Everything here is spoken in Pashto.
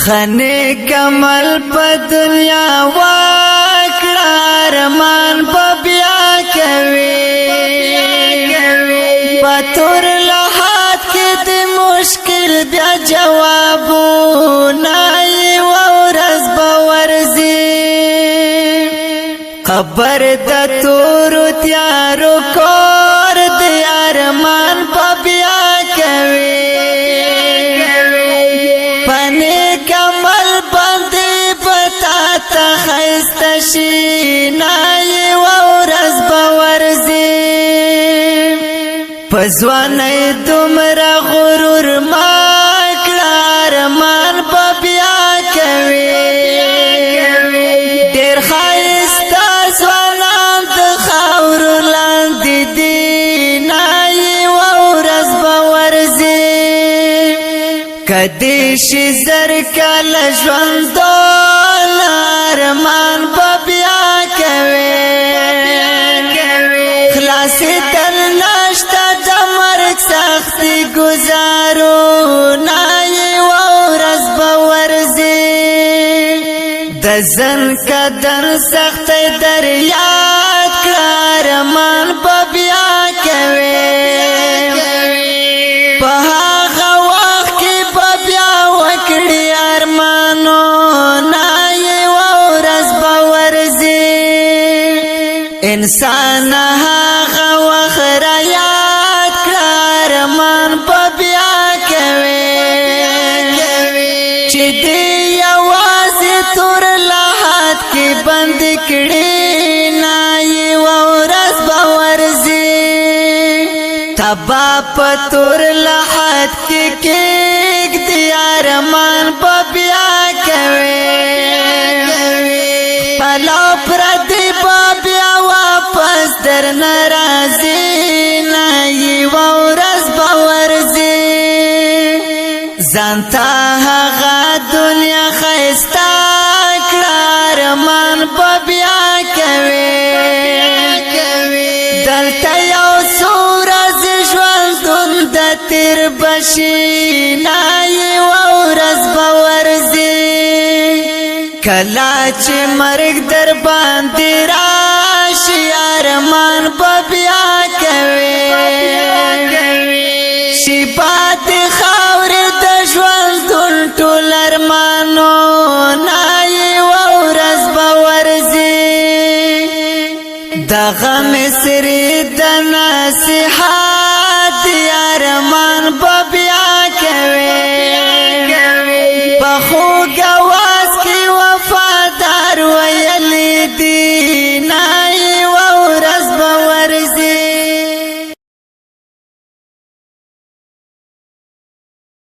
خنه کمل په دنیا واکړه ارمان په بیا کوي په تور لحد کې د مشکل بیا جوابونه ورځ به ورځي خبر د تور تیارو کور د ارمان په بیا کوي خیسته نای ورځ به ورځي په ځوانۍ دومره غرور ما کړه ارمان به بیا کوي ډېر ښایسته ځوانان د خاورو لاندې دي نای ورځ به ورځي که دې شي زر کاله ژوندون ارمان په بیا کوي خلاصې تر نشته د مرګ سختي ګزارونه ورځ به ورځي د ځن قدر سختۍ در یاد کړه ارمان په بیا کوي په هغه وخت کې به بیا وکړي ارمانونه انسان هغه وخت را یاد کړه ارمان په بیا کوي چې دې یوازې تور لحد کې بند کړي نه ورځ به ورځي تبا په تور لحد کې کېږدي ارمان په بیا کوي پلو پردي در ناراضي نه ورځ به ورځي ځانته هغه دنیا ښایسته کړه ارمان به بیا کوي دلته یو څو ورځې ژوندون د تېر بشي نه ورځ به ورځي کله چې مرګ در باندې راشي ارمان به بیا کوي شي پاتې خاورې د ژوندون ټول ارمانونه ورځ به ورځي دغه مصري د نصیحت ارمان به بیا کوي په خوږ